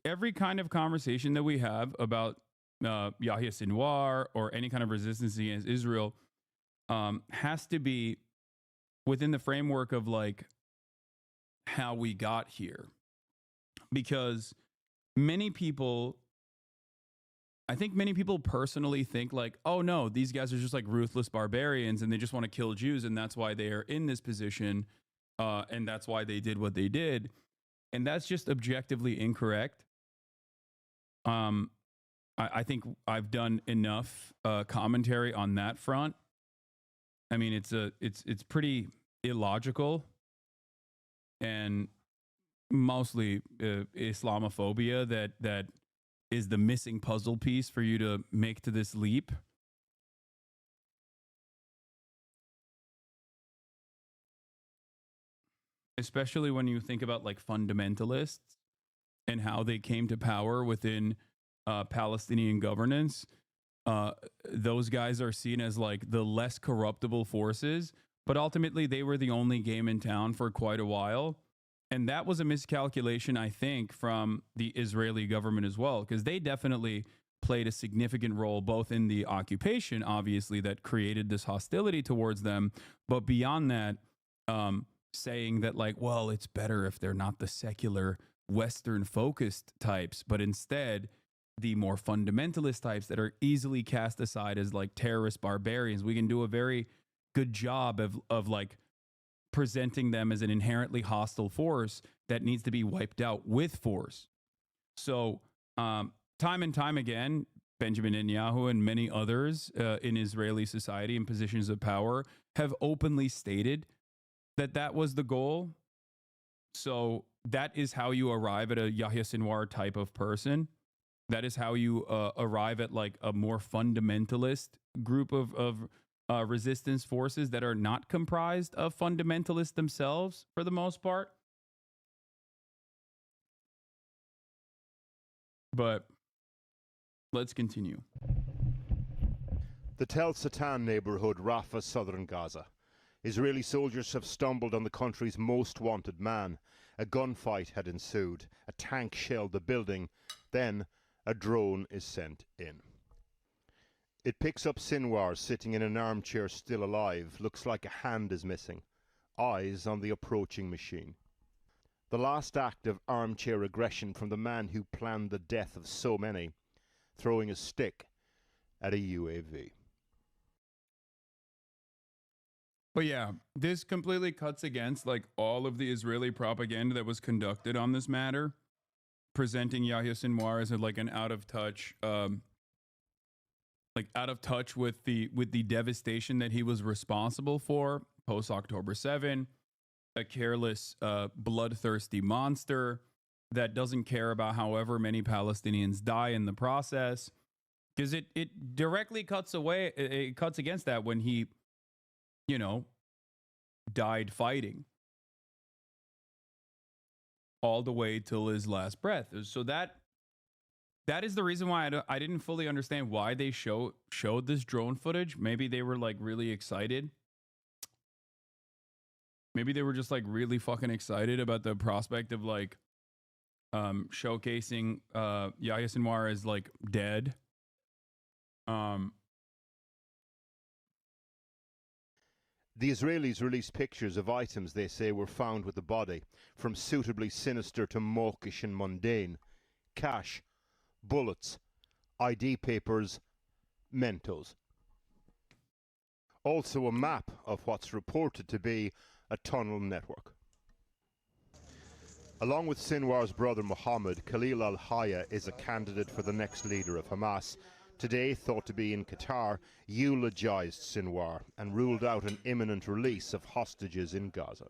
every kind of conversation that we have about Yahya Sinwar or any kind of resistance against Israel has to be within the framework of like how we got here, because many people, I think many people personally think like, oh no, these guys are just like ruthless barbarians and they just want to kill Jews and that's why they are in this position, and that's why they did what they did, and that's just objectively incorrect. I think I've done enough commentary on that front. I mean, it's pretty illogical and mostly Islamophobia that is the missing puzzle piece for you to make to this leap. Especially when you think about like fundamentalists and how they came to power within Palestinian governance. Those guys are seen as like the less corruptible forces, but ultimately they were the only game in town for quite a while. And that was a miscalculation, I think, from the Israeli government as well, because they definitely played a significant role both in the occupation, obviously, that created this hostility towards them. But beyond that, saying that like, well, it's better if they're not the secular Western focused types, but instead the more fundamentalist types that are easily cast aside as like terrorist barbarians. We can do a very good job of like presenting them as an inherently hostile force that needs to be wiped out with force. So time and time again, Benjamin Netanyahu and many others in Israeli society in positions of power have openly stated that that was the goal. So that is how you arrive at a Yahya Sinwar type of person. That is how you arrive at like a more fundamentalist group of resistance forces that are not comprised of fundamentalists themselves for the most part. But let's continue. The Tel Satan neighborhood, Rafah, southern Gaza. Israeli soldiers have stumbled on the country's most wanted man. A gunfight had ensued. A tank shelled the building. Then a drone is sent in. It picks up Sinwar sitting in an armchair still alive. Looks like a hand is missing. Eyes on the approaching machine. The last act of armchair aggression from the man who planned the death of so many, throwing a stick at a UAV. But yeah, this completely cuts against like all of the Israeli propaganda that was conducted on this matter, presenting Yahya Sinwar as like an out of touch with the devastation that he was responsible for post October 7, a careless, bloodthirsty monster that doesn't care about however many Palestinians die in the process, because it directly cuts against that when he, you know, died fighting all the way till his last breath. So that is the reason why I didn't fully understand why they showed this drone footage. Maybe they were like really excited. Maybe they were just like really fucking excited about the prospect of like showcasing Yahya Sinwar as like dead. The Israelis released pictures of items they say were found with the body, from suitably sinister to mawkish and mundane. Cash, bullets, ID papers, Mentos. Also a map of what's reported to be a tunnel network. Along with Sinwar's brother Mohammed, Khalil al-Hayya is a candidate for the next leader of Hamas. Today, thought to be in Qatar, eulogized Sinwar and ruled out an imminent release of hostages in Gaza.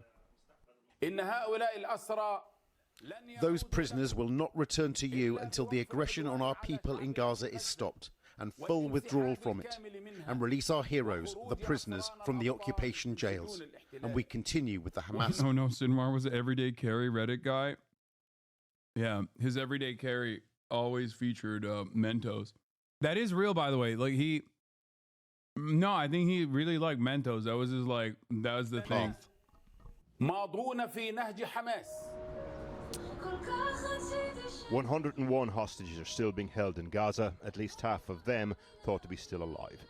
Those prisoners will not return to you until the aggression on our people in Gaza is stopped and full withdrawal from it, and release our heroes, the prisoners, from the occupation jails. And we continue with the Hamas. Oh no, Sinwar was an everyday carry Reddit guy. Yeah, his everyday carry always featured Mentos. That is real, by the way. Like I think he really liked Mentos. That was the thing. 101 hostages are still being held in Gaza, at least half of them thought to be still alive.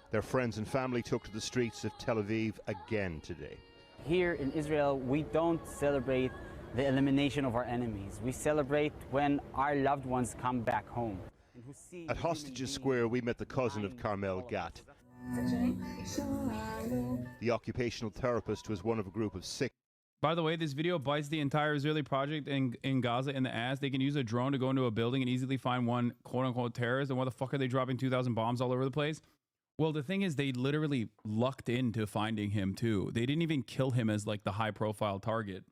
Their friends and family took to the streets of Tel Aviv again today. Here in Israel, we don't celebrate the elimination of our enemies. We celebrate when our loved ones come back home. At Hostages Square, we met the cousin of Carmel Gat. The occupational therapist was one of a group of 6. By the way, this video bites the entire Israeli project in Gaza in the ass. They can use a drone to go into a building and easily find one quote-unquote terrorist. And why the fuck are they dropping 2,000 bombs all over the place? Well, the thing is, they literally lucked into finding him, too. They didn't even kill him as, like, the high-profile target.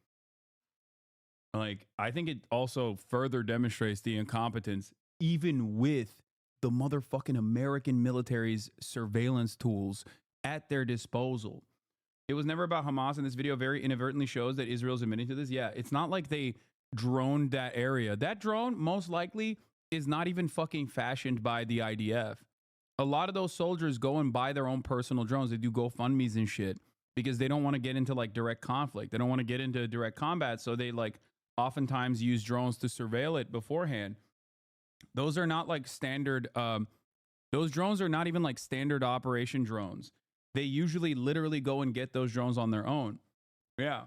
Like, I think it also further demonstrates the incompetence, even with the motherfucking American military's surveillance tools at their disposal. It was never about Hamas, and this video very inadvertently shows that Israel's admitting to this. Yeah, it's not like they droned that area. That drone, most likely, is not even fucking fashioned by the IDF. A lot of those soldiers go and buy their own personal drones. They do GoFundMes and shit because they don't want to get into, like, direct conflict. They don't want to get into direct combat, so they, like, oftentimes use drones to surveil it beforehand. Those are not, like, standard... those drones are not even, like, standard operation drones. They usually literally go and get those drones on their own. Yeah.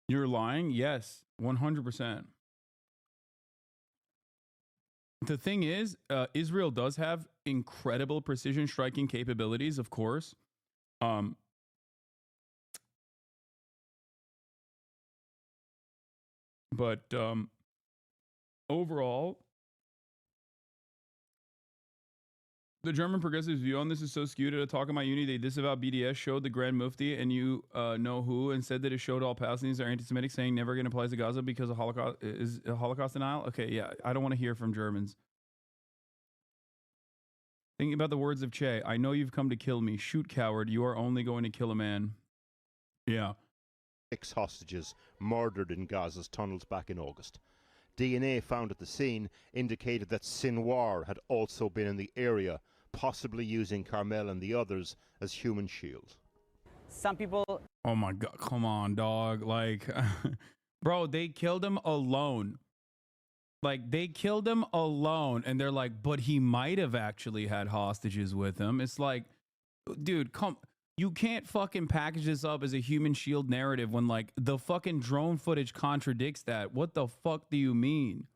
You're lying? Yes, 100%. The thing is, Israel does have incredible precision striking capabilities, of course. But overall, the German progressives' view on this is so skewed. At a talk in my uni, they disavow BDS, showed the Grand Mufti, and you know who, and said that it showed all Palestinians are anti-Semitic, saying never again applies to Gaza because of Holocaust is a Holocaust denial. Okay, yeah, I don't want to hear from Germans. Thinking about the words of Che, I know you've come to kill me. Shoot, coward. You are only going to kill a man. Yeah. 6 hostages murdered in Gaza's tunnels back in August. DNA found at the scene indicated that Sinwar had also been in the area, possibly using Carmel and the others as human shields. Some people... Oh my God, come on, dog. Like, bro, they killed him alone. Like, they killed him alone, and they're like, but he might have actually had hostages with him. It's like, dude, come... You can't fucking package this up as a human shield narrative when, like, the fucking drone footage contradicts that. What the fuck do you mean?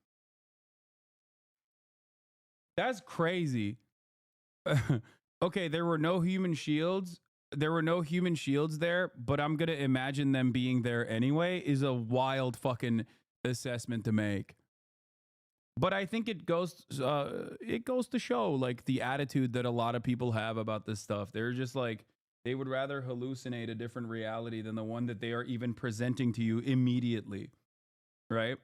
That's crazy. Okay, there were no human shields. There were no human shields there, but I'm going to imagine them being there anyway is a wild fucking assessment to make. But I think it goes to show, like, the attitude that a lot of people have about this stuff. They're just like, they would rather hallucinate a different reality than the one that they are even presenting to you immediately, right?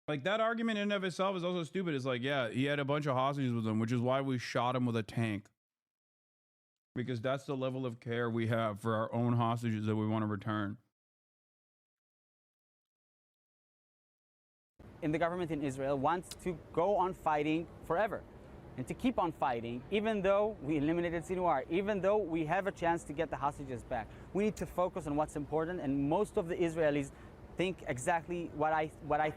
Like, that argument in and of itself is also stupid. It's like, yeah, he had a bunch of hostages with him, which is why we shot him with a tank. Because that's the level of care we have for our own hostages that we want to return. In the government in Israel wants to go on fighting forever and to keep on fighting, even though we eliminated Sinwar, even though we have a chance to get the hostages back. We need to focus on what's important, and most of the Israelis think exactly what I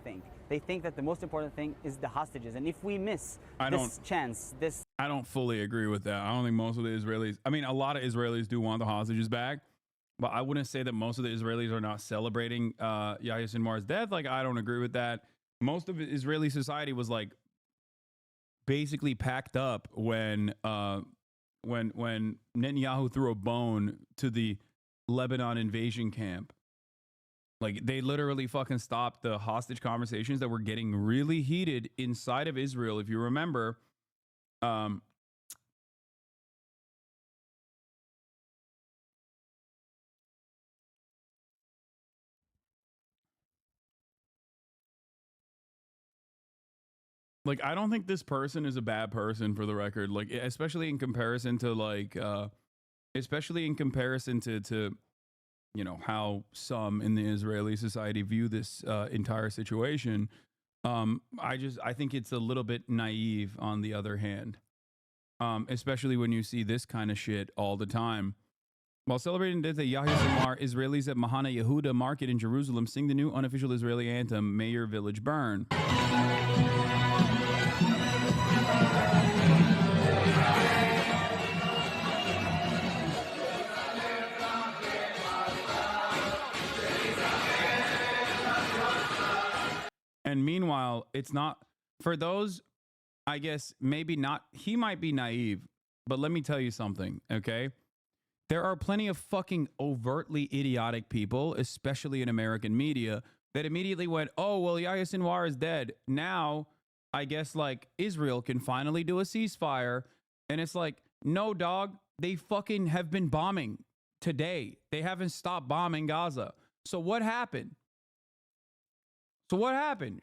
think. They think that the most important thing is the hostages, and if we miss this chance, I don't fully agree with that. I don't think most of the Israelis, I mean, a lot of Israelis do want the hostages back, but I wouldn't say that most of the Israelis are not celebrating Yahya Sinwar's death. Like, I don't agree with that. Most of Israeli society was, like, basically packed up when Netanyahu threw a bone to the Lebanon invasion camp. Like, they literally fucking stopped the hostage conversations that were getting really heated inside of Israel. If you remember, like, I don't think this person is a bad person, for the record. Like, especially in comparison to, like, you know, how some in the Israeli society view this entire situation. I think it's a little bit naive on the other hand, especially when you see this kind of shit all the time. While celebrating the death of Yahya Sinwar, Israelis at Mahana Yehuda market in Jerusalem sing the new unofficial Israeli anthem, May Your Village Burn. And meanwhile, it's not, for those, I guess, maybe not, he might be naive, but let me tell you something, okay? There are plenty of fucking overtly idiotic people, especially in American media, that immediately went, oh, well, Yahya Sinwar is dead. Now, I guess, like, Israel can finally do a ceasefire. And it's like, no, dog, they fucking have been bombing today. They haven't stopped bombing Gaza. So what happened?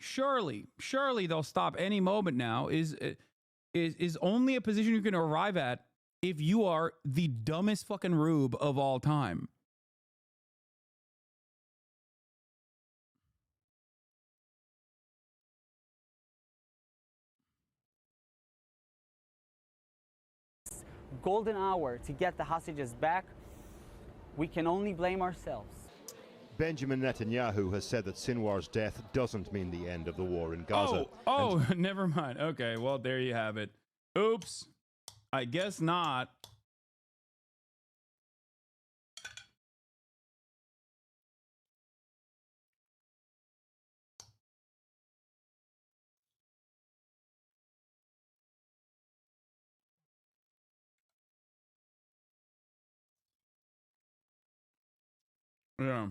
Surely they'll stop any moment now. Is only a position you can arrive at if you are the dumbest fucking rube of all time. Golden hour to get the hostages back, we can only blame ourselves. Benjamin Netanyahu has said that Sinwar's death doesn't mean the end of the war in Gaza. Oh, never mind. Okay, well, there you have it. Oops. I guess not. Yeah.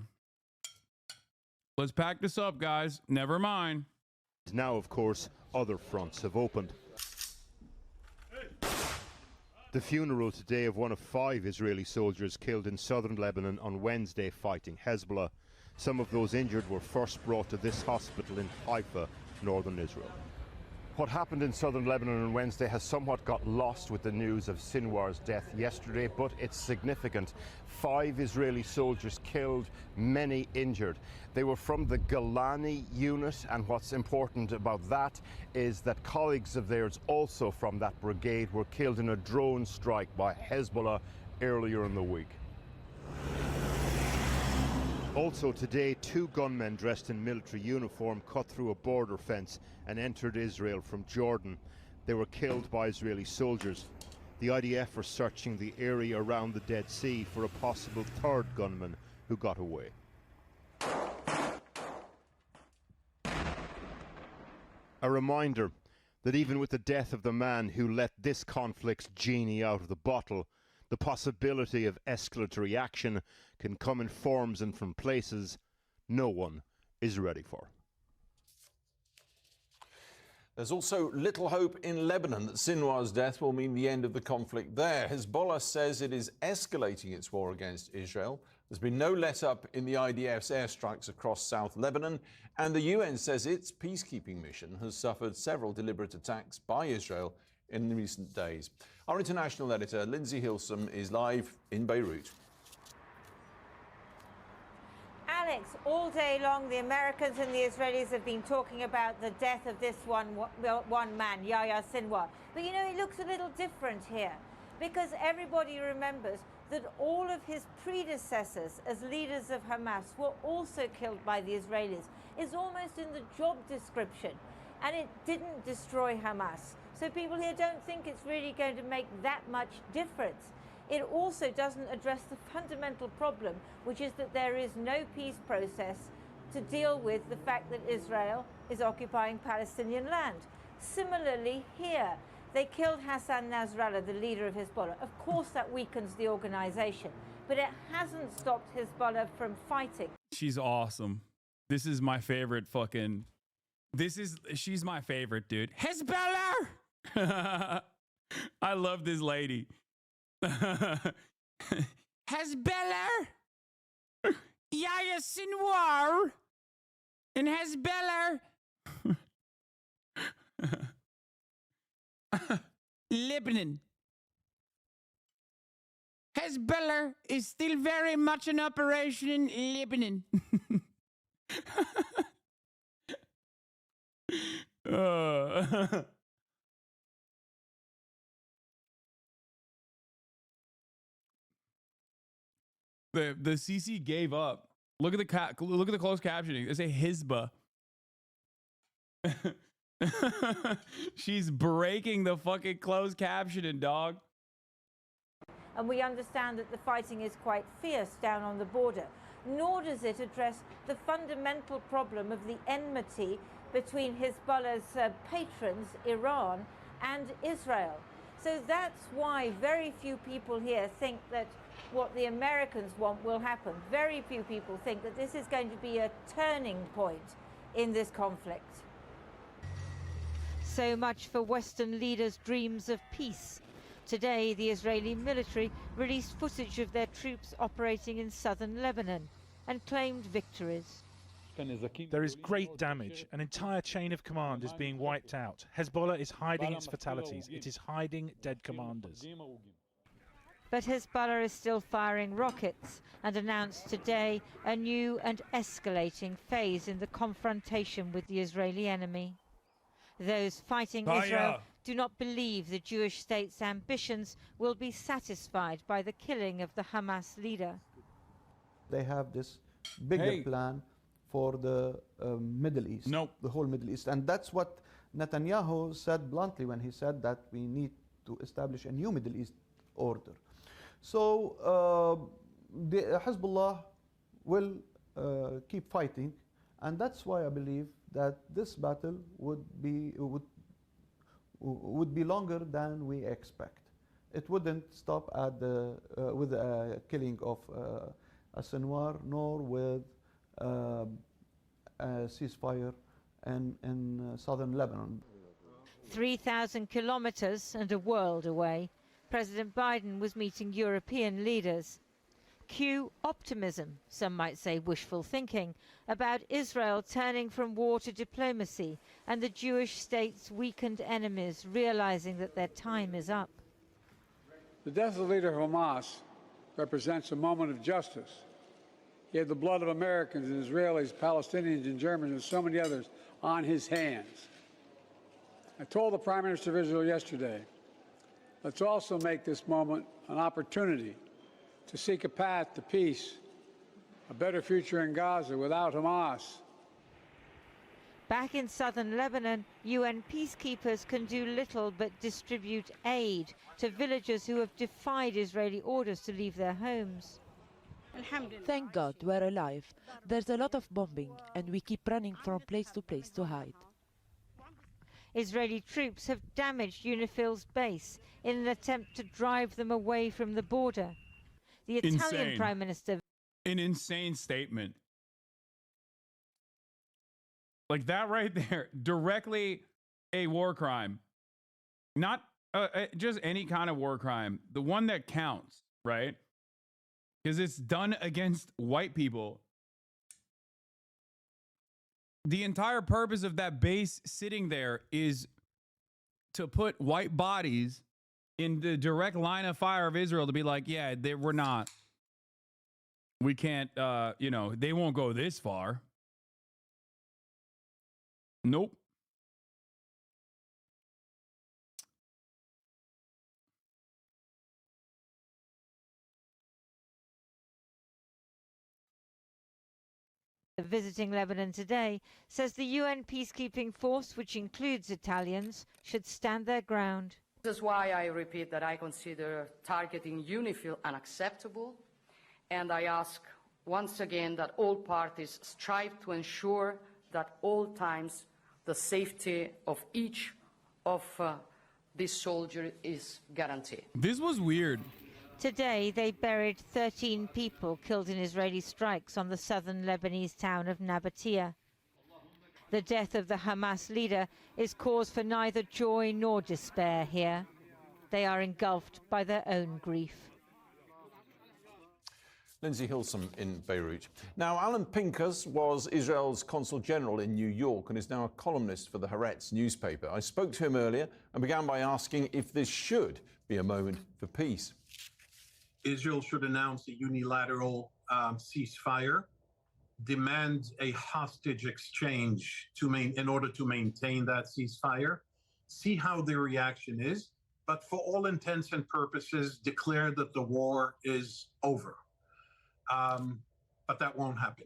Let's pack this up, guys. Never mind. Now, of course, other fronts have opened. The funeral today of one of 5 Israeli soldiers killed in southern Lebanon on Wednesday fighting Hezbollah. Some of those injured were first brought to this hospital in Haifa, northern Israel. What happened in southern Lebanon on Wednesday has somewhat got lost with the news of Sinwar's death yesterday, but it's significant. 5 Israeli soldiers killed, many injured. They were from the Golani unit, and what's important about that is that colleagues of theirs also from that brigade were killed in a drone strike by Hezbollah earlier in the week. Also today, 2 gunmen dressed in military uniform cut through a border fence and entered Israel from Jordan. They were killed by Israeli soldiers. The IDF are searching the area around the Dead Sea for a possible 3rd gunman who got away. A reminder that even with the death of the man who let this conflict's genie out of the bottle, the possibility of escalatory action can come in forms and from places no one is ready for. There's also little hope in Lebanon that Sinwar's death will mean the end of the conflict there. Hezbollah says it is escalating its war against Israel. There's been no let-up in the IDF's airstrikes across South Lebanon, and the UN says its peacekeeping mission has suffered several deliberate attacks by Israel in recent days. Our international editor, Lindsay Hilsum, is live in Beirut. Alex, all day long, the Americans and the Israelis have been talking about the death of this one man, Yahya Sinwar. But you know, it looks a little different here, because everybody remembers that all of his predecessors as leaders of Hamas were also killed by the Israelis. It's almost in the job description, and it didn't destroy Hamas. So people here don't think it's really going to make that much difference. It also doesn't address the fundamental problem, which is that there is no peace process to deal with the fact that Israel is occupying Palestinian land. Similarly here, they killed Hassan Nasrallah, the leader of Hezbollah. Of course that weakens the organization, but it hasn't stopped Hezbollah from fighting. She's awesome. This is my favorite fucking... She's my favorite, dude. Hezbollah! I love this lady. Hezbollah! Yahya Sinwar! And Hezbollah! Lebanon. Hezbollah is still very much in operation in Lebanon. Uh, the CC gave up. Look at the closed captioning. They say Hizbah. She's breaking the fucking closed captioning, dog. And we understand that the fighting is quite fierce down on the border. Nor does it address the fundamental problem of the enmity between Hezbollah's patrons, Iran, and Israel. So that's why very few people here think that what the Americans want will happen. Very few people think that this is going to be a turning point in this conflict. So much for Western leaders' dreams of peace. Today, the Israeli military released footage of their troops operating in southern Lebanon and claimed victories. There is great damage. An entire chain of command is being wiped out. Hezbollah is hiding its fatalities. It is hiding dead commanders. But Hezbollah is still firing rockets and announced today a new and escalating phase in the confrontation with the Israeli enemy. Those fighting Israel do not believe the Jewish state's ambitions will be satisfied by the killing of the Hamas leader. They have this bigger plan for the Middle East, the whole Middle East. And that's what Netanyahu said bluntly when he said that we need to establish a new Middle East order. So the Hezbollah will keep fighting, and that's why I believe that this battle would be longer than we expect. It wouldn't stop at with the killing of Sinwar, nor with a ceasefire in southern Lebanon. 3,000 kilometers and a world away, President Biden was meeting European leaders. Cue optimism, some might say wishful thinking, about Israel turning from war to diplomacy and the Jewish state's weakened enemies realizing that their time is up. The death of the leader of Hamas represents a moment of justice. He had the blood of Americans and Israelis, Palestinians and Germans and so many others on his hands. I told the Prime Minister of Israel yesterday, let's also make this moment an opportunity to seek a path to peace, a better future in Gaza without Hamas. Back in southern Lebanon, UN peacekeepers can do little but distribute aid to villagers who have defied Israeli orders to leave their homes. Thank God we're alive. There's a lot of bombing, and we keep running from place to place to hide. Israeli troops have damaged UNIFIL's base in an attempt to drive them away from the border. The Italian Prime Minister... An insane statement. Like that right there, directly a war crime. Not just any kind of war crime. The one that counts, right? Because it's done against white people. The entire purpose of that base sitting there is to put white bodies in the direct line of fire of Israel to be like, yeah, we're not. We can't, you know, they won't go this far. Nope. Visiting Lebanon today says the UN peacekeeping force, which includes Italians, should stand their ground. This is why I repeat that I consider targeting UNIFIL unacceptable, and I ask once again that all parties strive to ensure that all times the safety of each of these soldiers is guaranteed. This was weird. Today, they buried 13 people killed in Israeli strikes on the southern Lebanese town of Nabatea. The death of the Hamas leader is cause for neither joy nor despair here. They are engulfed by their own grief. Lindsay Hilsum in Beirut. Now, Hasan Piker was Israel's consul general in New York and is now a columnist for the Haaretz newspaper. I spoke to him earlier and began by asking if this should be a moment for peace. Israel should announce a unilateral ceasefire demand a hostage exchange in order to maintain that ceasefire, see how the reaction is, but for all intents and purposes, declare that the war is over. But that won't happen.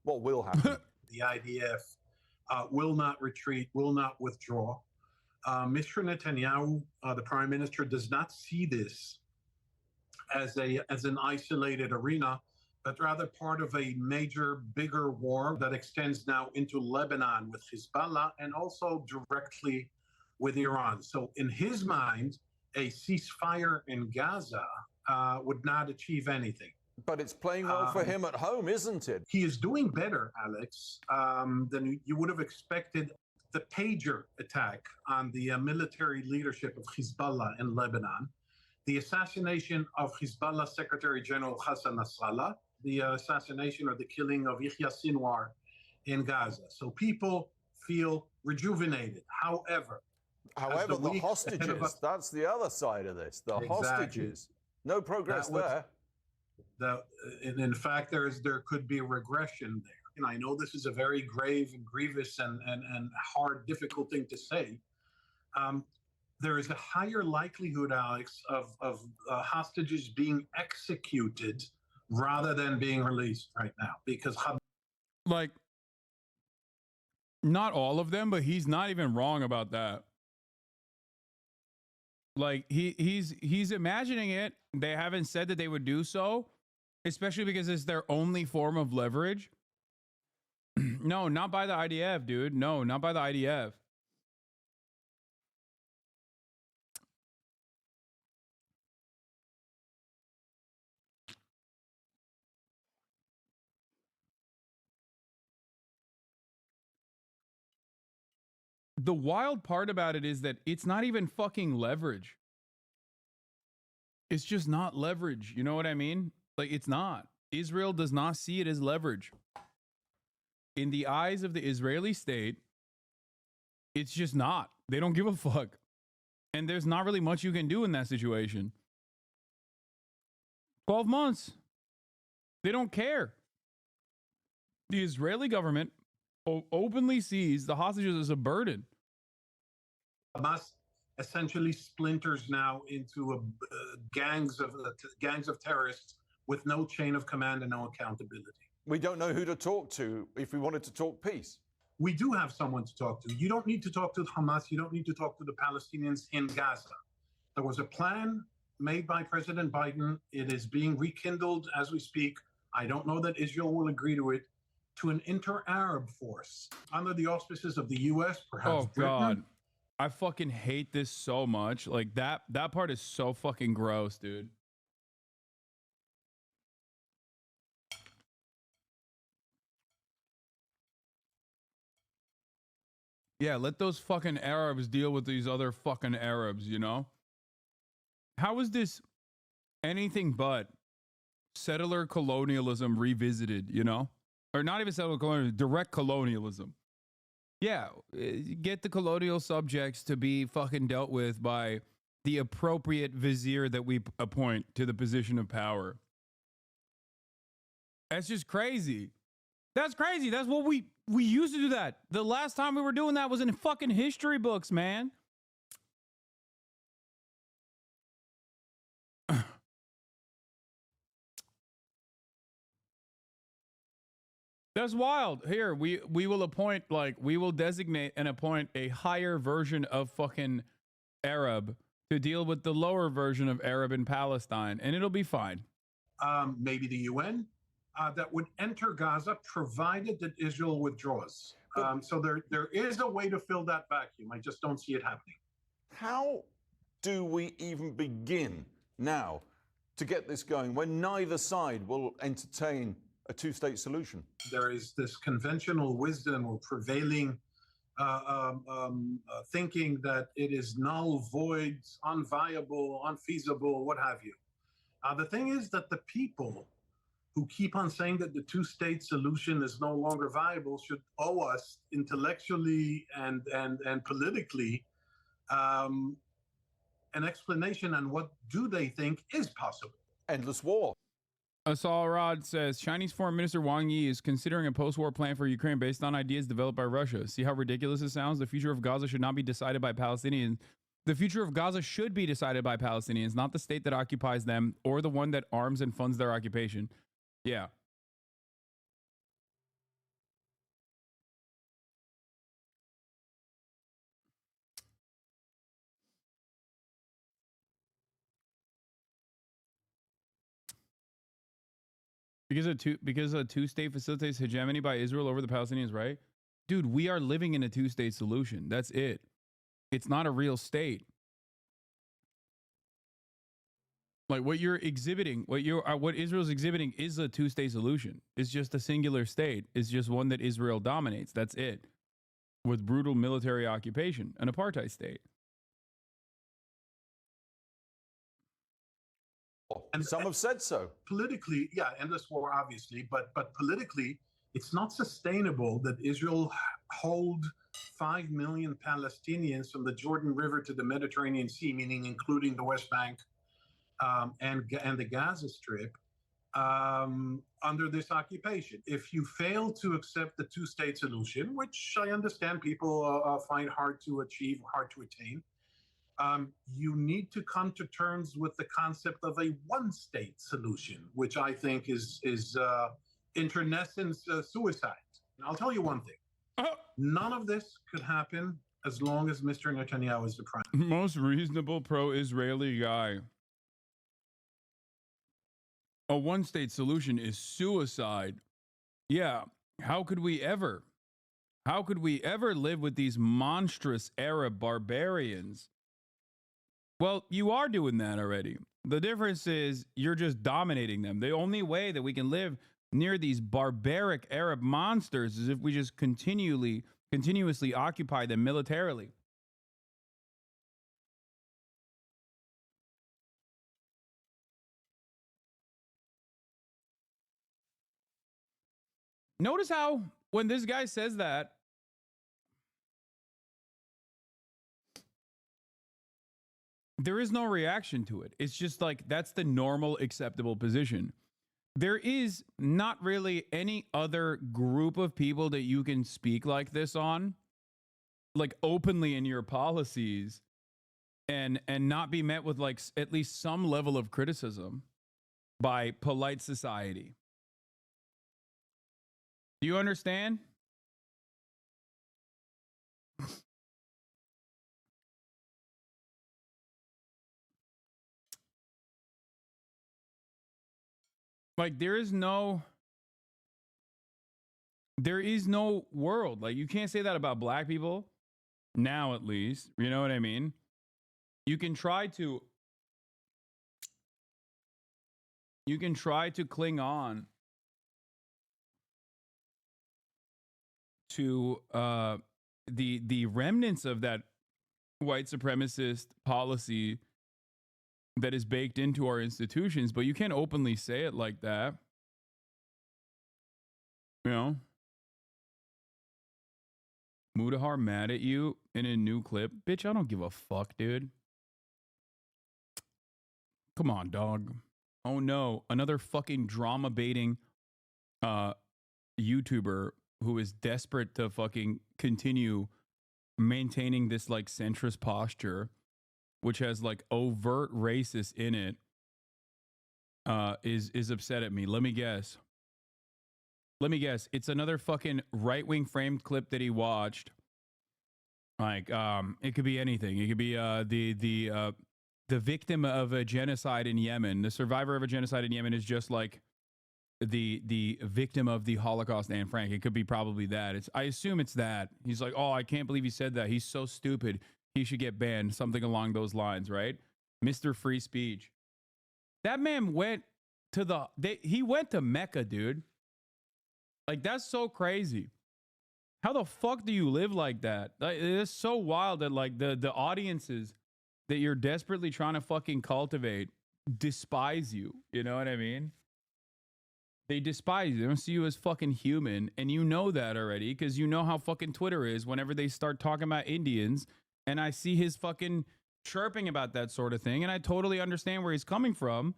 What will happen? The IDF will not retreat, will not withdraw. Mr. Netanyahu, the prime minister, does not see this as an isolated arena, but rather part of a major, bigger war that extends now into Lebanon with Hezbollah and also directly with Iran. So in his mind, a ceasefire in Gaza would not achieve anything. But it's playing well for him at home, isn't it? He is doing better, Alex, than you would have expected. The pager attack on the military leadership of Hezbollah in Lebanon, the assassination of Hezbollah Secretary General Hassan Nasrallah, the assassination or the killing of Yahya Sinwar in Gaza. So people feel rejuvenated. However, the hostages, that's the other side of this. The hostages. No progress there. In fact, there could be a regression there. And I know this is a very grave and grievous and hard, difficult thing to say. There is a higher likelihood, Alex, of hostages being executed rather than being released right now, because like, not all of them, but he's not even wrong about that. Like he's imagining it. They haven't said that they would do so, especially because it's their only form of leverage. No, not by the IDF, dude. No, not by the IDF. The wild part about it is that it's not even fucking leverage. It's just not leverage. You know what I mean? Like, it's not. Israel does not see it as leverage. In the eyes of the Israeli state, it's just not. They don't give a fuck. And there's not really much you can do in that situation. 12 months. They don't care. The Israeli government openly sees the hostages as a burden. Hamas essentially splinters now into gangs of terrorists with no chain of command and no accountability. We don't know who to talk to if we wanted to talk peace. We do have someone to talk to. You don't need to talk to Hamas. You don't need to talk to the Palestinians in Gaza. There was a plan made by President Biden. It is being rekindled as we speak. I don't know that Israel will agree to it, to an inter-Arab force under the auspices of the U.S., perhaps Britain. God. I fucking hate this so much. Like, that part is so fucking gross, dude. Yeah, let those fucking Arabs deal with these other fucking Arabs, you know? How is this anything but settler colonialism revisited, you know? Or not even settler colonialism, direct colonialism. Yeah, get the colonial subjects to be fucking dealt with by the appropriate vizier that we appoint to the position of power. That's just crazy. That's crazy. That's what we used to do that. The last time we were doing that was in fucking history books, man. That's wild. Here, we will appoint, like, we will designate and appoint a higher version of fucking Arab to deal with the lower version of Arab in Palestine, and it'll be fine. Maybe the UN that would enter Gaza, provided that Israel withdraws. So there is a way to fill that vacuum. I just don't see it happening. How do we even begin now to get this going when neither side will entertain a two-state solution? There is this conventional wisdom or prevailing thinking that it is null, void, unviable, unfeasible, what have you. The thing is that the people who keep on saying that the two-state solution is no longer viable should owe us intellectually and politically an explanation on what do they think is possible. Endless war. Asalrod says Chinese Foreign Minister Wang Yi is considering a post-war plan for Ukraine based on ideas developed by Russia. See how ridiculous it sounds? The future of Gaza should not be decided by Palestinians. The future of Gaza should be decided by Palestinians, not the state that occupies them or the one that arms and funds their occupation. Yeah. Because a two-state facilitates hegemony by Israel over the Palestinians, right? Dude, we are living in a two-state solution. That's it. It's not a real state. Like what you're exhibiting, what Israel's exhibiting is a two-state solution. It's just a singular state. It's just one that Israel dominates. That's it. With brutal military occupation, an apartheid state. And some have said so. Politically, yeah, endless war, obviously, but politically, it's not sustainable that Israel hold 5 million Palestinians from the Jordan River to the Mediterranean Sea, meaning including the West Bank and the Gaza Strip, under this occupation. If you fail to accept the two-state solution, which I understand people find hard to achieve, hard to attain, you need to come to terms with the concept of a one-state solution, which I think is internecine suicide. And I'll tell you one thing. None of this could happen as long as Mr. Netanyahu is the prime. Most reasonable pro-Israeli guy. A one-state solution is suicide. Yeah. How could we ever live with these monstrous Arab barbarians? Well, you are doing that already. The difference is you're just dominating them. The only way that we can live near these barbaric Arab monsters is if we just continuously occupy them militarily. Notice how when this guy says that, there is no reaction to it. It's just like, that's the normal acceptable position. There is not really any other group of people that you can speak like this on, like openly in your policies, and not be met with like at least some level of criticism by polite society. Do you understand? Like there is no world. Like you can't say that about black people now, at least. You know what I mean? You can try to cling on to the remnants of that white supremacist policy that is baked into our institutions, but you can't openly say it like that. You know? Mudahar mad at you in a new clip. Bitch, I don't give a fuck, dude. Come on, dog. Oh no, another fucking drama baiting YouTuber who is desperate to fucking continue maintaining this like centrist posture, which has like overt racist in it, is upset at me. Let me guess. It's another fucking right-wing framed clip that he watched. Like, it could be anything. It could be the victim of a genocide in Yemen. The survivor of a genocide in Yemen is just like the victim of the Holocaust, Anne Frank. It could be probably that. I assume it's that. He's like, oh, I can't believe he said that. He's so stupid. He should get banned. Something along those lines, right? Mr. Free Speech. That man went to he went to Mecca, dude. Like, that's so crazy. How the fuck do you live like that? Like, it's so wild that like the audiences that you're desperately trying to fucking cultivate despise you. You know what I mean? They despise you. They don't see you as fucking human. And you know that already because you know how fucking Twitter is whenever they start talking about Indians. And I see his fucking chirping about that sort of thing. And I totally understand where he's coming from.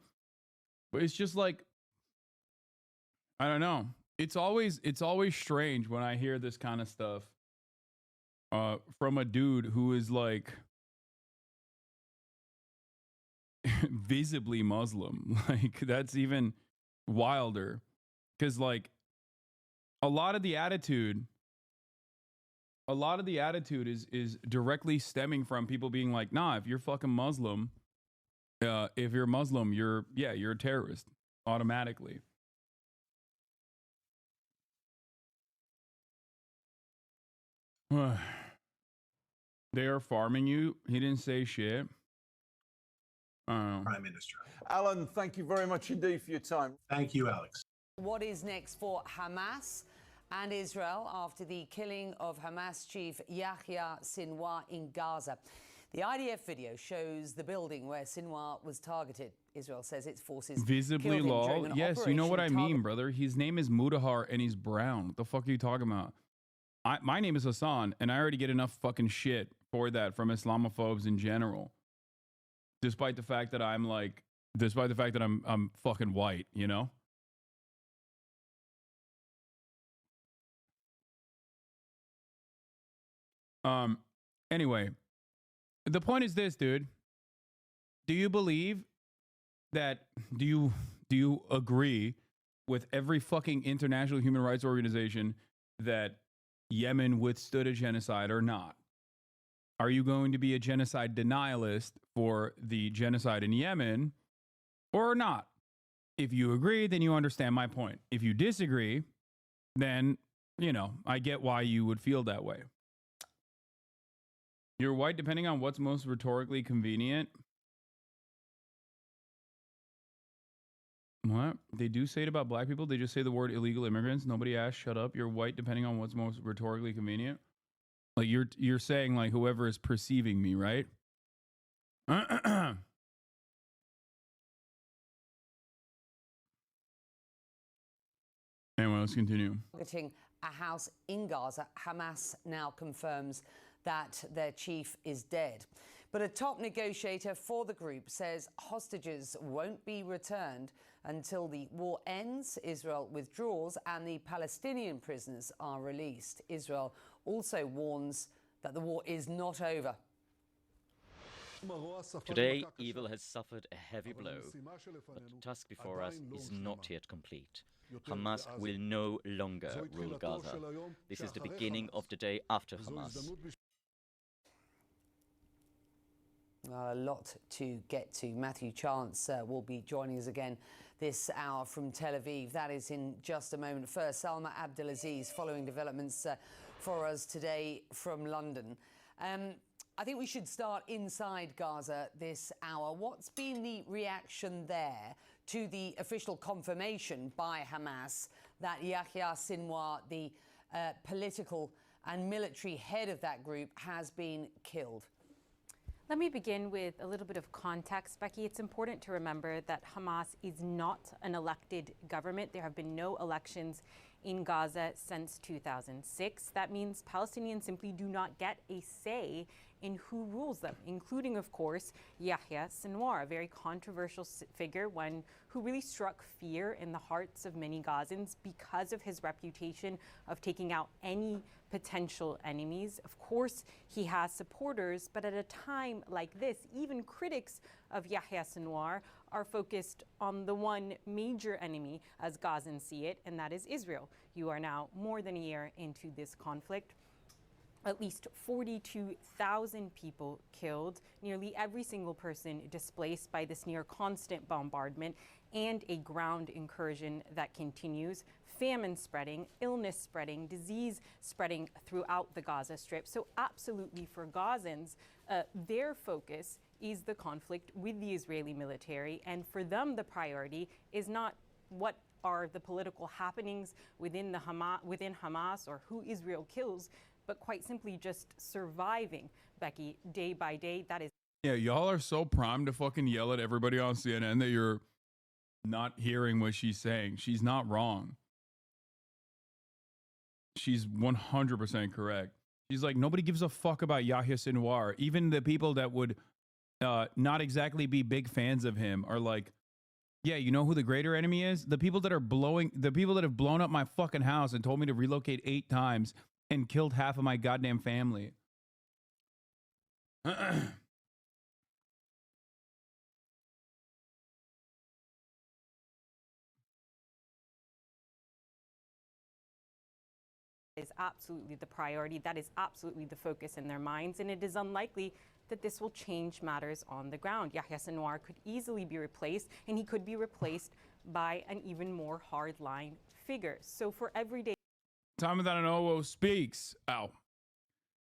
But it's just like, I don't know. It's always strange when I hear this kind of stuff from a dude who is like visibly Muslim. Like that's even wilder, because like a lot of the attitude is directly stemming from people being like, nah, if you're fucking Muslim, if you're Muslim, you're a terrorist automatically. They are farming you. He didn't say shit. Prime Minister. Alan, thank you very much indeed for your time. Thank you, Alex. What is next for Hamas and Israel after the killing of Hamas chief Yahya Sinwar in Gaza? The IDF video shows the building where Sinwar was targeted. Israel says its forces visibly killed him lol. during an Yes, you know what I operation mean, brother. His name is Mudahar and he's brown. What the fuck are you talking about? My name is Hasan, and I already get enough fucking shit for that from Islamophobes in general. Despite the fact that I'm fucking white, you know? Anyway, the point is this, dude. Do you agree with every fucking international human rights organization that Yemen withstood a genocide or not? Are you going to be a genocide denialist for the genocide in Yemen or not? If you agree, then you understand my point. If you disagree, then, you know, I get why you would feel that way. You're white depending on what's most rhetorically convenient. What? They do say it about black people. They just say the word illegal immigrants. Nobody asked, shut up. You're white depending on what's most rhetorically convenient. Like you're saying like whoever is perceiving me, right? Anyway, let's continue. Targeting a house in Gaza, Hamas now confirms that their chief is dead. But a top negotiator for the group says hostages won't be returned until the war ends, Israel withdraws, and the Palestinian prisoners are released. Israel also warns that the war is not over. Today, evil has suffered a heavy blow, but the task before us is not yet complete. Hamas will no longer rule Gaza. This is the beginning of the day after Hamas. A lot to get to. Matthew Chance will be joining us again this hour from Tel Aviv. That is in just a moment. First, Salma Abdelaziz following developments for us today from London. I think we should start inside Gaza this hour. What's been the reaction there to the official confirmation by Hamas that Yahya Sinwar, the political and military head of that group, has been killed? Let me begin with a little bit of context, Becky. It's important to remember that Hamas is not an elected government. There have been no elections in Gaza since 2006. That means Palestinians simply do not get a say in who rules them, including, of course, Yahya Sinwar, a very controversial figure, one who really struck fear in the hearts of many Gazans because of his reputation of taking out any potential enemies. Of course, he has supporters, but at a time like this, even critics of Yahya Sinwar are focused on the one major enemy, as Gazans see it, and that is Israel. You are now more than a year into this conflict. At least 42,000 people killed, nearly every single person displaced by this near constant bombardment and a ground incursion that continues, famine spreading, illness spreading, disease spreading throughout the Gaza Strip. So absolutely for Gazans, their focus is the conflict with the Israeli military, and for them the priority is not what are the political happenings within Hamas or who Israel kills, but quite simply just surviving, Becky, day by day. That is. Yeah, y'all are so primed to fucking yell at everybody on CNN that you're not hearing what she's saying. She's not wrong. She's 100% correct. She's like, nobody gives a fuck about Yahya Sinwar. Even the people that would not exactly be big fans of him are like, Yeah, you know who the greater enemy is? The people that have blown up my fucking house and told me to relocate 8 times and killed half of my goddamn family. Is absolutely the priority. That is absolutely the focus in their minds, and it is unlikely that this will change matters on the ground. Yahya Sinwar could easily be replaced, and he could be replaced by an even more hardline figure. So for everyday... Time that an OO speaks. Ow.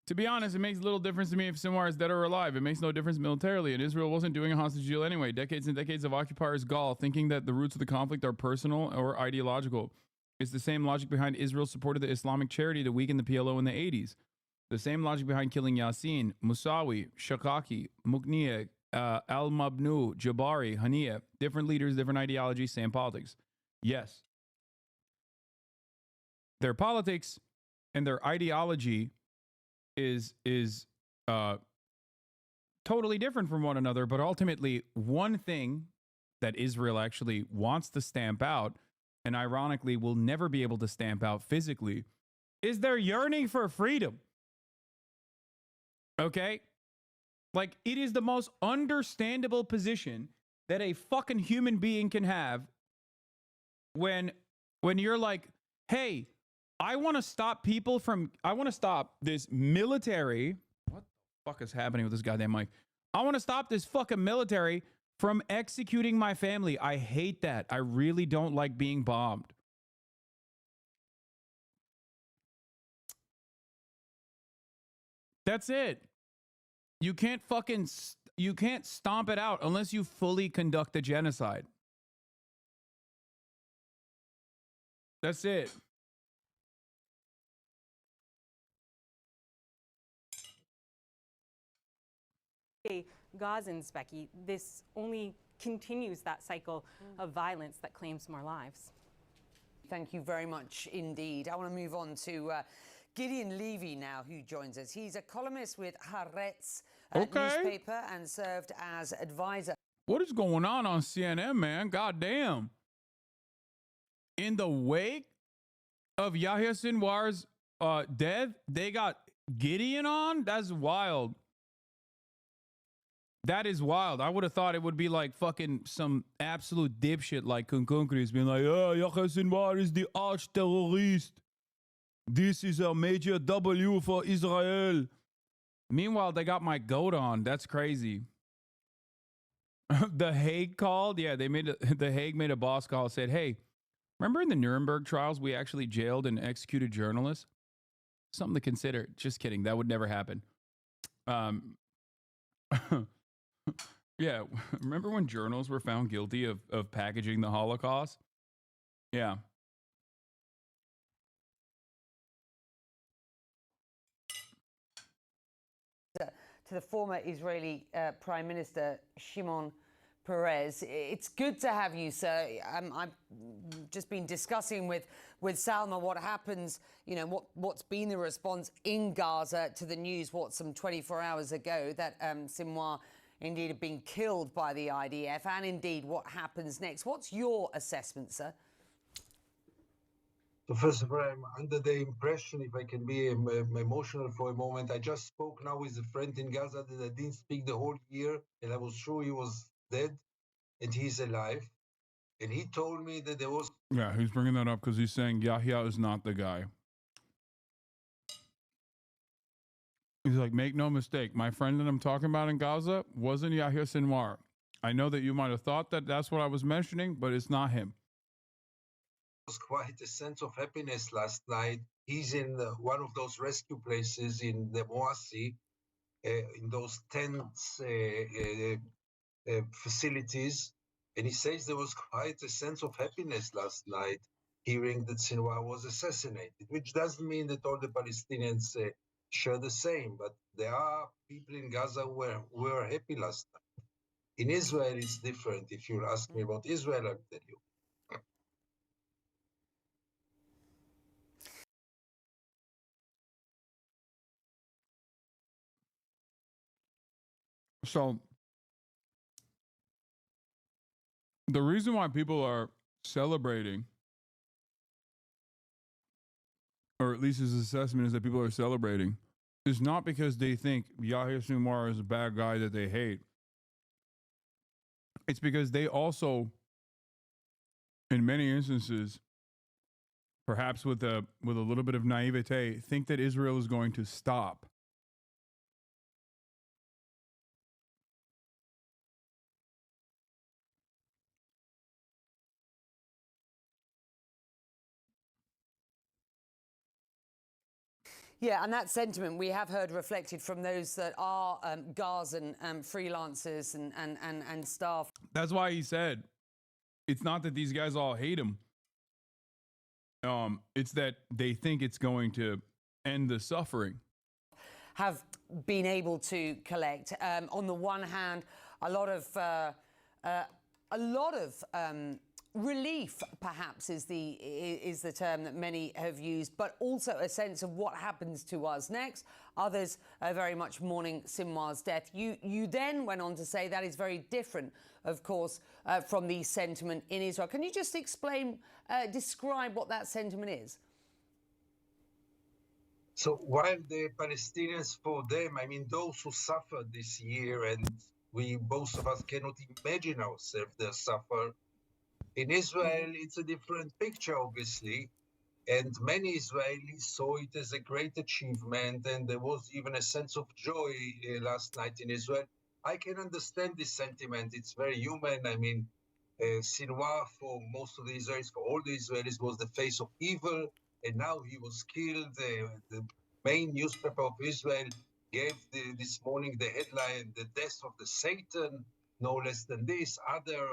To be honest, it makes little difference to me if Sinwar is dead or alive. It makes no difference militarily, and Israel wasn't doing a hostage deal anyway. Decades and decades of occupiers' gall, thinking that the roots of the conflict are personal or ideological. It's the same logic behind Israel's support of the Islamic charity to weaken the PLO in the 80s. The same logic behind killing Yassin, Musawi, Shakaki, Mukniya, Al-Mabnu, Jabari, Haniya. Different leaders, different ideologies, same politics. Yes. Their politics and their ideology is totally different from one another, but ultimately one thing that Israel actually wants to stamp out, and ironically will never be able to stamp out physically, is their yearning for freedom. Okay? Like, it is the most understandable position that a fucking human being can have when you're like, hey, I want to stop this military. What the fuck is happening with this goddamn mic? I want to stop this fucking military from executing my family. I hate that. I really don't like being bombed. That's it. You can't stomp it out unless you fully conduct a genocide. That's it. Gazans, Becky, this only continues that cycle of violence that claims more lives. Thank you very much indeed. I want to move on to Gideon Levy now, who joins us. He's a columnist with Haaretz newspaper and served as advisor. What is going on CNN, man? God damn. In the wake of Yahya Sinwar's death, they got Gideon on? That's wild. That is wild. I would have thought it would be like fucking some absolute dipshit like Kunkunkris being like, oh, Yahya Sinwar is the arch terrorist. This is a major W for Israel. Meanwhile, they got my goat on. That's crazy. The Hague called. Yeah, the Hague made a boss call, said, hey, remember in the Nuremberg trials, we actually jailed and executed journalists? Something to consider. Just kidding. That would never happen. Yeah, remember when journals were found guilty of packaging the Holocaust? Yeah. To the former Israeli Prime Minister Shimon Peres. It's good to have you, sir. I've just been discussing with Salma what happens, you know, what's been the response in Gaza to the news, some 24 hours ago, that Sinwar indeed had been killed by the IDF, and indeed what happens next. What's your assessment, sir? So first of all, I'm under the impression, if I can be emotional for a moment, I just spoke now with a friend in Gaza that I didn't speak the whole year, and I was sure he was dead, and he's alive. And he told me that there was... Yeah, he's bringing that up because he's saying Yahya is not the guy. He's like, make no mistake, my friend that I'm talking about in Gaza wasn't Yahya Sinwar. I know that you might have thought that that's what I was mentioning, but it's not him. Was quite a sense of happiness last night. He's in one of those rescue places in the Moasi, in those tents facilities, and he says there was quite a sense of happiness last night hearing that Sinwar was assassinated, which doesn't mean that all the Palestinians share the same, but there are people in Gaza who were happy last night. In Israel, it's different. If you'll ask me about Israel, I'll tell you. So The reason why people are celebrating, or at least his assessment is that people are celebrating, is not because they think Yahya Sinwar is a bad guy that they hate. It's because they also, in many instances, perhaps with a little bit of naivete, think that Israel is going to stop. Yeah, and that sentiment we have heard reflected from those that are Gazan freelancers and staff. That's why he said, it's not that these guys all hate him. It's that they think it's going to end the suffering. Have been able to collect. On the one hand, a lot of relief, perhaps, is the term that many have used, but also a sense of what happens to us next. Others are very much mourning Sinwar's death. You then went on to say that is very different, of course, from the sentiment in Israel. Can you just describe what that sentiment is? So while the Palestinians, for them, I mean, those who suffered this year, and we, most of us cannot imagine ourselves their suffer. In Israel, it's a different picture, obviously, and many Israelis saw it as a great achievement, and there was even a sense of joy last night in Israel. I can understand this sentiment. It's very human. I mean, Sinwar, for most of the Israelis, for all the Israelis, was the face of evil, and now he was killed. The main newspaper of Israel gave this morning the headline, "The Death of the Satan," no less than this. Other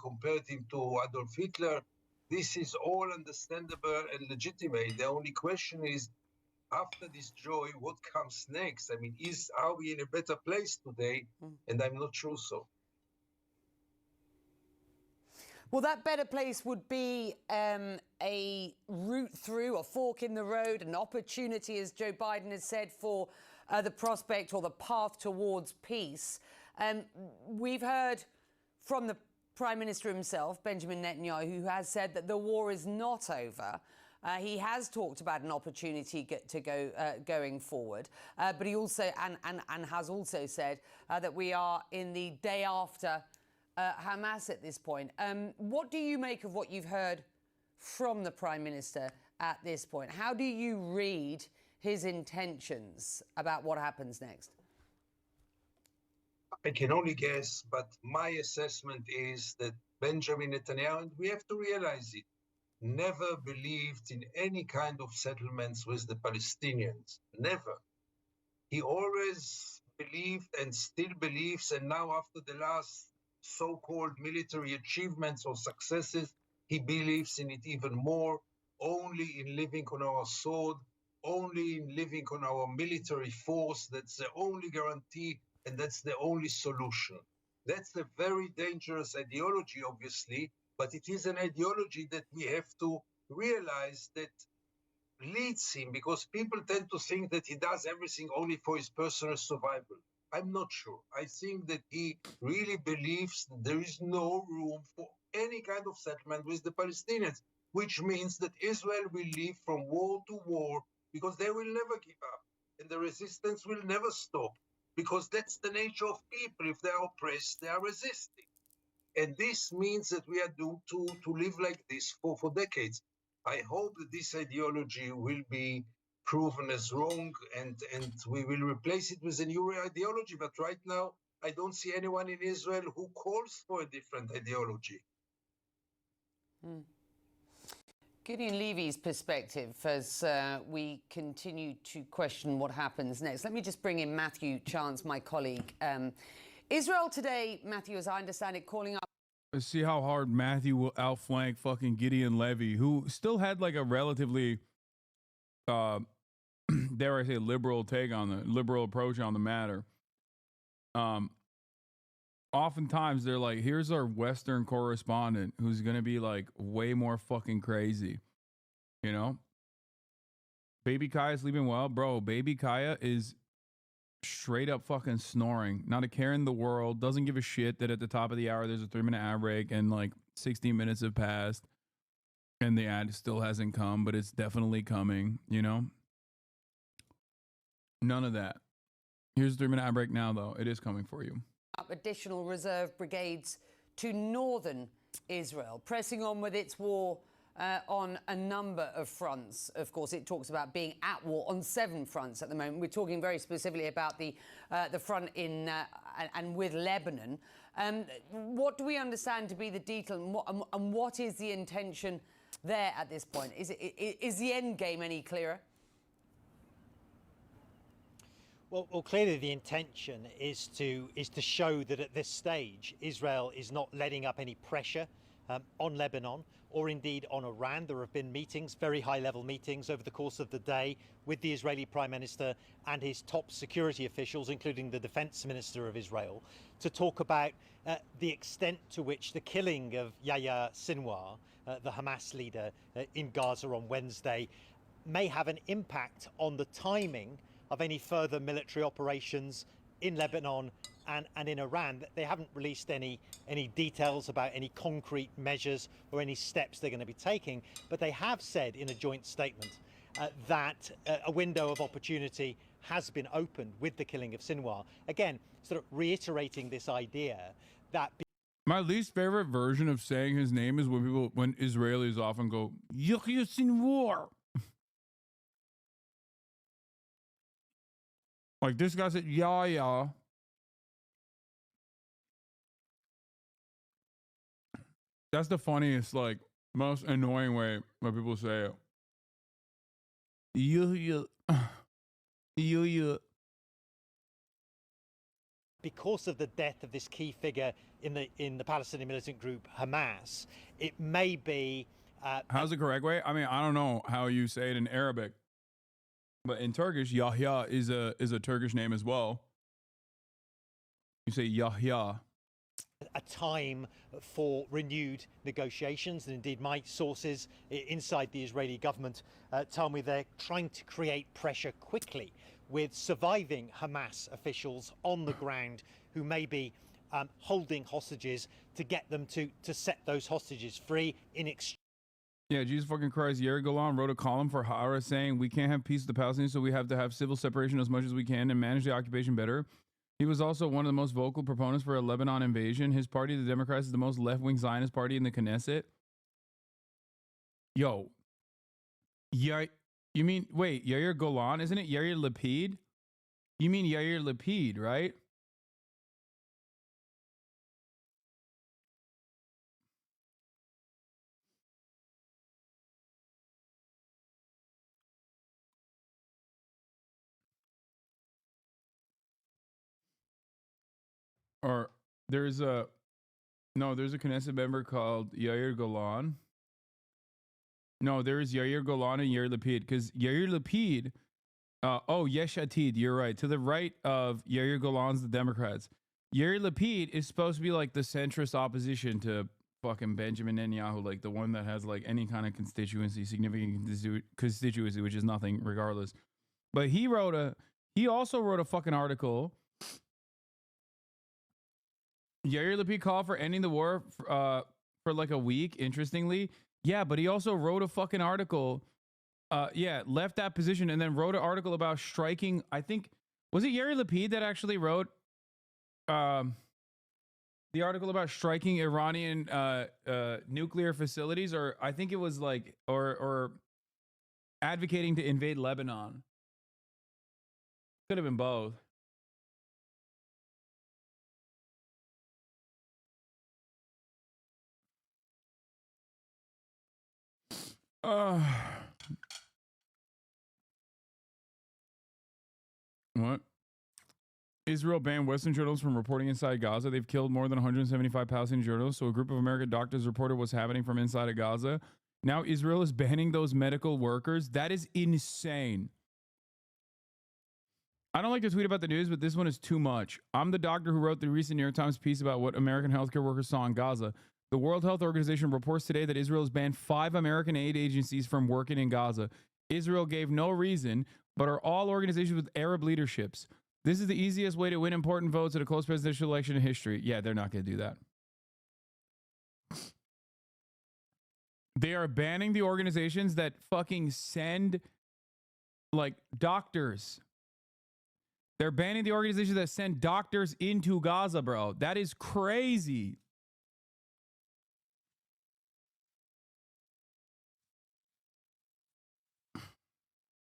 compared him to Adolf Hitler. This is all understandable and legitimate. The only question is, after this joy, what comes next? I mean, are we in a better place today? And I'm not sure so. Well, that better place would be a route through, a fork in the road, an opportunity, as Joe Biden has said, for the prospect or the path towards peace. We've heard from the Prime Minister himself, Benjamin Netanyahu, who has said that the war is not over. He has talked about an opportunity going forward, but he also and has also said that we are in the day after Hamas at this point. What do you make of what you've heard from the Prime Minister at this point? How do you read his intentions about what happens next? I can only guess, but my assessment is that Benjamin Netanyahu, and we have to realize it, never believed in any kind of settlements with the Palestinians. Never. He always believed and still believes, and now after the last so-called military achievements or successes, he believes in it even more, only in living on our sword, only in living on our military force. That's the only guarantee, and that's the only solution. That's a very dangerous ideology, obviously, but it is an ideology that we have to realize that leads him, because people tend to think that he does everything only for his personal survival. I'm not sure. I think that he really believes that there is no room for any kind of settlement with the Palestinians, which means that Israel will live from war to war, because they will never give up, and the resistance will never stop, because that's the nature of people. If they are oppressed, they are resisting. And this means that we are doomed to live like this for decades. I hope that this ideology will be proven as wrong, and we will replace it with a new ideology. But right now, I don't see anyone in Israel who calls for a different ideology. Gideon Levy's perspective as we continue to question what happens next. Let me just bring in Matthew Chance, my colleague. Israel today, Matthew, as I understand it, calling up. Let's see how hard Matthew will outflank fucking Gideon Levy, who still had like a relatively, dare I say, liberal approach on the matter. Oftentimes they're like, here's our Western correspondent who's going to be like way more fucking crazy. You know? Baby Kaya sleeping well. Bro, Baby Kaya is straight up fucking snoring. Not a care in the world. Doesn't give a shit that at the top of the hour there's a 3-minute ad break and like 16 minutes have passed and the ad still hasn't come, but it's definitely coming, you know? None of that. Here's a 3-minute ad break now, though. It is coming for you. Up additional reserve brigades to northern Israel, pressing on with its war on a number of fronts. Of course, it talks about being at war on 7 fronts at the moment. We're talking very specifically about the front in and with Lebanon. What do we understand to be the detail, and what is the intention there at this point? Is the end game any clearer? Well, clearly the intention is to show that at this stage Israel is not letting up any pressure on Lebanon or indeed on Iran. There have been meetings, very high-level meetings over the course of the day with the Israeli Prime Minister and his top security officials, including the Defense Minister of Israel, to talk about the extent to which the killing of Yahya Sinwar, the Hamas leader in Gaza on Wednesday, may have an impact on the timing of any further military operations in Lebanon and in Iran. They haven't released any details about any concrete measures or any steps they're going to be taking, but they have said in a joint statement that a window of opportunity has been opened with the killing of Sinwar. Again, sort of reiterating this idea that... My least favorite version of saying his name is when Israelis often go, Yahya Sinwar. Like this guy said, yeah. That's the funniest, like, most annoying way when people say it. Yeah. Because of the death of this key figure in the Palestinian militant group Hamas, it may be... How's the correct way? I mean, I don't know how you say it in Arabic. But in Turkish, Yahya is a Turkish name as well. You say Yahya. A time for renewed negotiations, and indeed my sources inside the Israeli government tell me they're trying to create pressure quickly with surviving Hamas officials on the ground who may be holding hostages to get them to set those hostages free in exchange. Yeah, Jesus fucking Christ. Yair Golan wrote a column for Haaretz saying we can't have peace with the Palestinians, so we have to have civil separation as much as we can and manage the occupation better. He was also one of the most vocal proponents for a Lebanon invasion. His party, the Democrats, is the most left-wing Zionist party in the Knesset. Yo. Yeah, you mean, wait, Yair Golan, isn't it Yair Lapid? You mean Yair Lapid, right? Or there's a Knesset member called Yair Golan. No, there is Yair Golan and Yair Lapid, because Yair Lapid, Yesh Atid, you're right. To the right of Yair Golan's the Democrats. Yair Lapid is supposed to be like the centrist opposition to fucking Benjamin Netanyahu, like the one that has like any kind of significant constituency, which is nothing regardless. But he also wrote a fucking article. Yair Lapid called for ending the war for like a week, interestingly. Yeah, but he also wrote a fucking article. Left that position and then wrote an article about striking. I think, was it Yair Lapid that actually wrote the article about striking Iranian nuclear facilities? Or I think it was like, or advocating to invade Lebanon. Could have been both. What? Israel banned Western journalists from reporting inside Gaza. They've killed more than 175 Palestinian journalists. So a group of American doctors reported what's happening from inside of Gaza. Now Israel is banning those medical workers. That is insane. I don't like to tweet about the news, but this one is too much. I'm the doctor who wrote the recent New York Times piece about what American healthcare workers saw in Gaza. The World Health Organization reports today that Israel has banned 5 American aid agencies from working in Gaza. Israel gave no reason, but are all organizations with Arab leaderships. This is the easiest way to win important votes at a close presidential election in history. Yeah, they're not going to do that. They are banning the organizations that fucking send, like, doctors. They're banning the organizations that send doctors into Gaza, bro. That is crazy.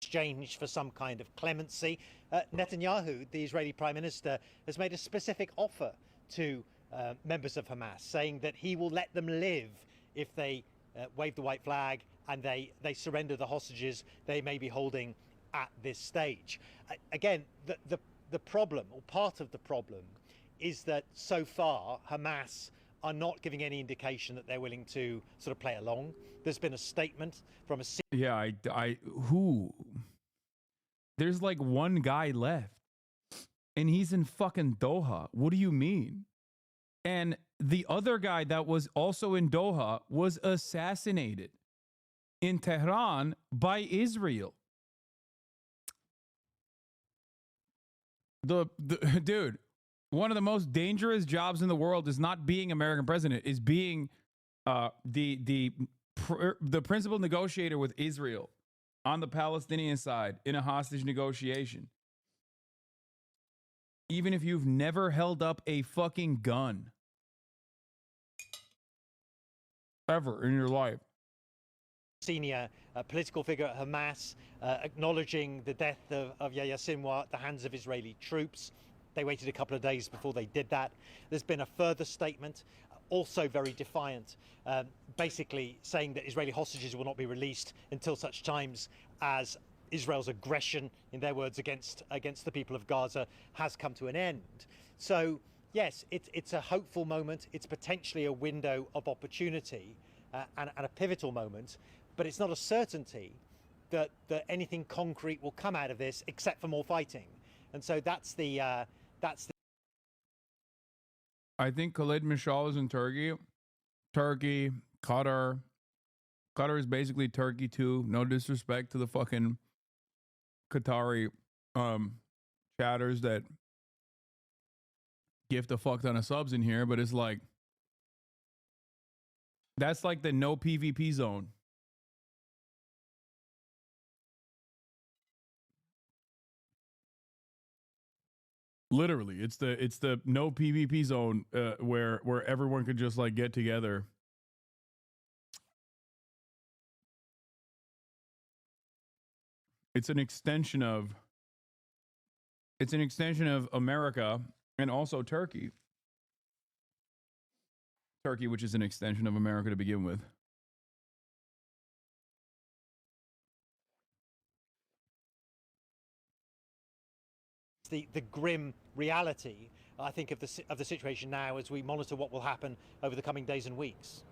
Exchange for some kind of clemency. Netanyahu, the Israeli Prime Minister, has made a specific offer to members of Hamas, saying that he will let them live if they wave the white flag and they surrender the hostages they may be holding at this stage. Again, the problem, or part of the problem, is that so far Hamas are not giving any indication that they're willing to sort of play along. There's been a statement from a... Yeah, who? There's like one guy left, and he's in fucking Doha. What do you mean? And the other guy that was also in Doha was assassinated in Tehran by Israel. Dude, one of the most dangerous jobs in the world is not being American president, is being the principal negotiator with Israel on the Palestinian side in a hostage negotiation. Even if you've never held up a fucking gun ever in your life. Senior political figure at Hamas acknowledging the death of Yahya Sinwar at the hands of Israeli troops. They waited a couple of days before they did that. There's been a further statement, also very defiant, basically saying that Israeli hostages will not be released until such times as Israel's aggression, in their words, against the people of Gaza has come to an end. So, yes, it's a hopeful moment. It's potentially a window of opportunity and a pivotal moment, but it's not a certainty that anything concrete will come out of this except for more fighting. And so that's the... I think Khalid Mashal is in Turkey. Turkey, Qatar. Qatar is basically Turkey too. No disrespect to the fucking Qatari chatters that gift a fuck ton of subs in here, but it's like, that's like the no PvP zone. Literally, it's the no PvP zone where everyone could just like get together. It's an extension of America and also Turkey. Turkey, which is an extension of America to begin with. The grim reality, I think, of the situation now as we monitor what will happen over the coming days and weeks.